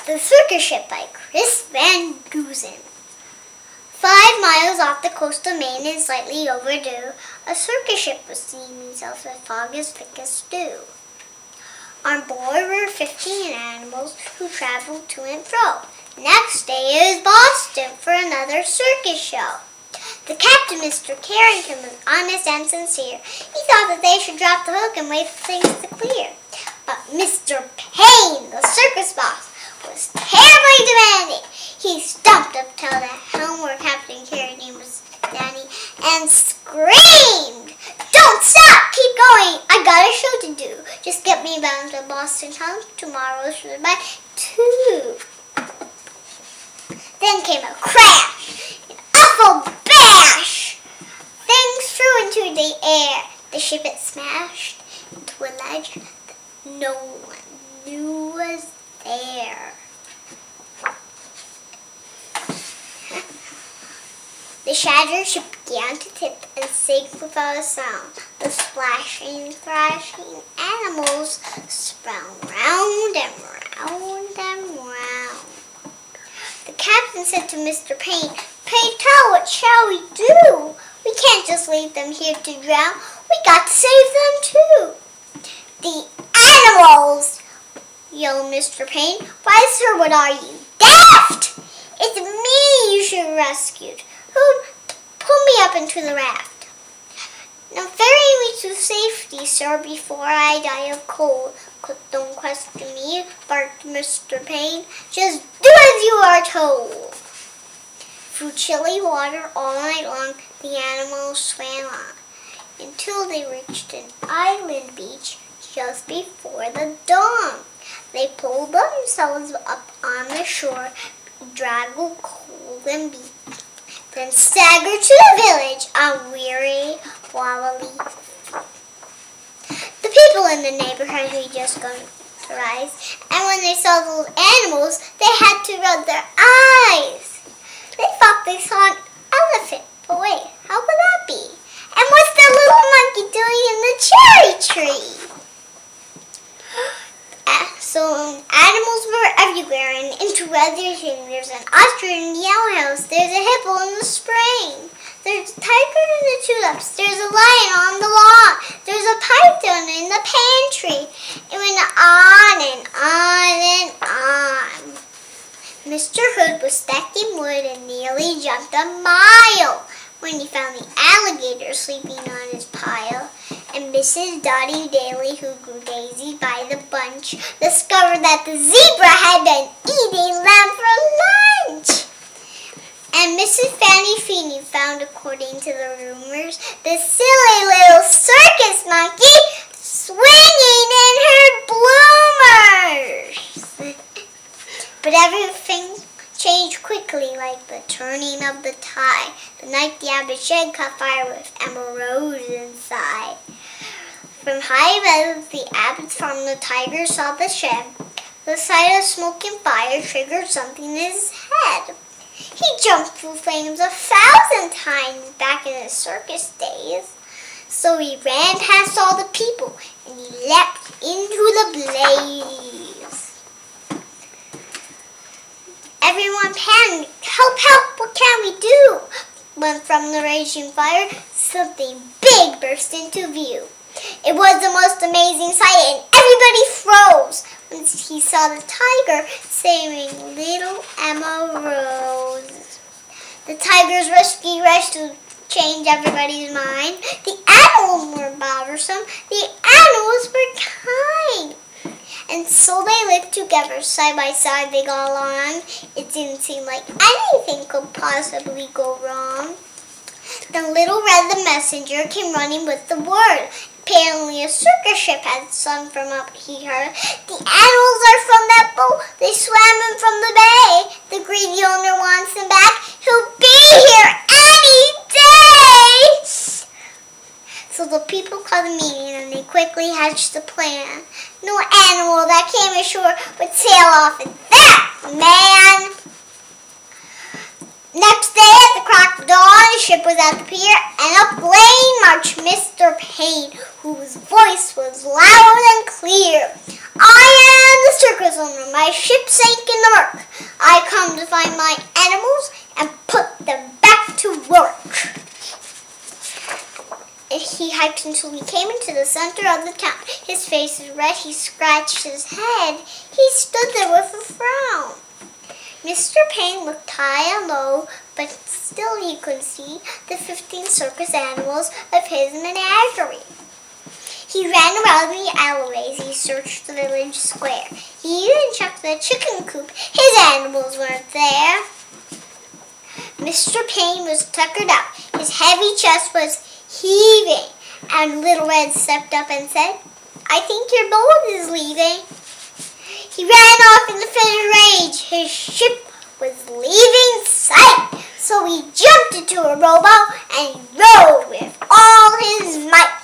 The Circus Ship by Chris Van Dusen. 5 miles off the coast of Maine and slightly overdue, a circus ship was steaming south with fog as thick as stew. On board were 15 animals who traveled to and fro. Next day it was Boston for another circus show. The captain, Mr. Carrington, was honest and sincere. He thought that they should drop the hook and wait for things to clear. But Mr. Payne, the circus boss, was terribly demanding. He stumped up to the helm where Captain Carrington was standing and screamed, "Don't stop! Keep going! I got a show to do. Just get me bound to Boston town tomorrow should by 2. Then came a crash, an awful bash. Things flew into the air. The ship had smashed into a ledge that no one knew was there. The shattered ship began to tip and sink without a sound. The splashing, thrashing animals spun round and round and round. The captain said to Mr. Payne, "Pray tell, what shall we do? We can't just leave them here to drown. We got to save them too." "The animals!" yelled Mr. Payne. "Why, sir, what are you, daft? It's me you should have rescued. Pull me up into the raft." "Now ferry me to safety, sir, before I die of cold." "Don't question me," barked Mr. Payne. "Just do as you are told." Through chilly water all night long, the animals swam on, until they reached an island beach just before the dawn. They pulled themselves up on the shore, draggled cold and beat, then staggered to the village on weary, wobbly feet. The people in the neighborhood had just gone to rise, and when they saw those animals, they had to rub their eyes. They thought they saw an elephant, but wait, how could that be? And what's the little monkey doing in the cherry tree? So animals were everywhere and into everything. There's an ostrich in the outhouse. There's a hippo in the spring. There's a tiger in the tulips. There's a lion on the lawn. There's a python in the pantry. It went on and on and on. Mr. Hood was stacking wood and nearly jumped a mile when he found the alligator sleeping on his pile. And Mrs. Dottie Daly, who grew daisies by the bunch, discovered that the zebra had been eating them for lunch. And Mrs. Fanny Feeney found, according to the rumors, the silly little circus monkey swinging in her bloomers. But everything changed quickly, like the turning of the tide. The night the abbot shed caught fire with Emma Rose inside. From high above the abbot's farm, the tiger saw the shed. The sight of smoke and fire triggered something in his head. He jumped through flames 1,000 times back in his circus days. So he ran past all the people and he leapt into the blaze. Everyone panicked. "Help, help, what can we do?" When from the raging fire, something big burst into view. It was the most amazing sight, and everybody froze when he saw the tiger saving little Emma Rose. The tiger's risky rush to change everybody's mind. The animals were bothersome. The animals were kind. And so they lived together, side by side they got along. It didn't seem like anything could possibly go wrong. Then Little Red the messenger came running with the word. Apparently a circus ship had sung from up, he heard. "The animals are from that boat. They swam in from the bay. The greedy owner wants them back. He'll be here any day." So the people called a meeting and they quickly hatched a plan. No animal that came ashore would sail off in that man. Next day at the o'clock, the ship was at the pier, and up lane marched Mr. Payne, whose voice was loud and clear. I am the circus owner. My ship sank in the murk. I come to find my animals and put them back to work. He hiked until he came into the center of the town. His face was red. He scratched his head. He stood there with a frown. Mr. Payne looked high and low, but still he could see the 15 circus animals of his menagerie. He ran around the alleyways. He searched the village square. He even checked the chicken coop. His animals weren't there. Mr. Payne was tuckered up. His heavy chest was heaving, and Little Red stepped up and said, I think your boat is leaving. He ran off in a fit of rage. His ship was leaving sight, so he jumped into a rowboat and he rowed with all his might.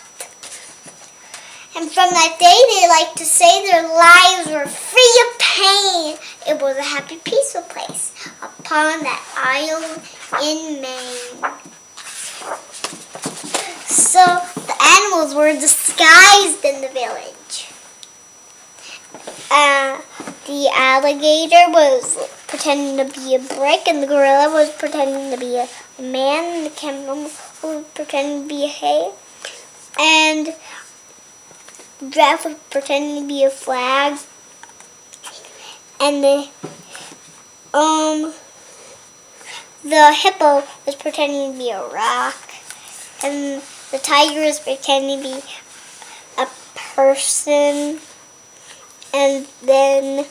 And from that day, they like to say their lives were free of pain. It was a happy, peaceful place upon that island in Maine. So the animals were disguised in the village. The alligator was pretending to be a brick, and the gorilla was pretending to be a man, and the camel was pretending to be a hay, and the giraffe was pretending to be a flag, and the hippo was pretending to be a rock, and the tiger was pretending to be a person, and then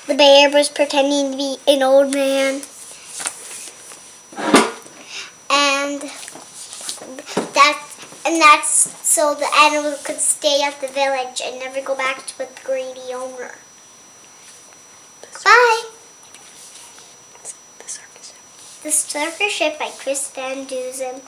the bear was pretending to be an old man, and that's so the animals could stay at the village and never go back to the greedy owner. Bye. The Circus Ship by Chris Van Dusen.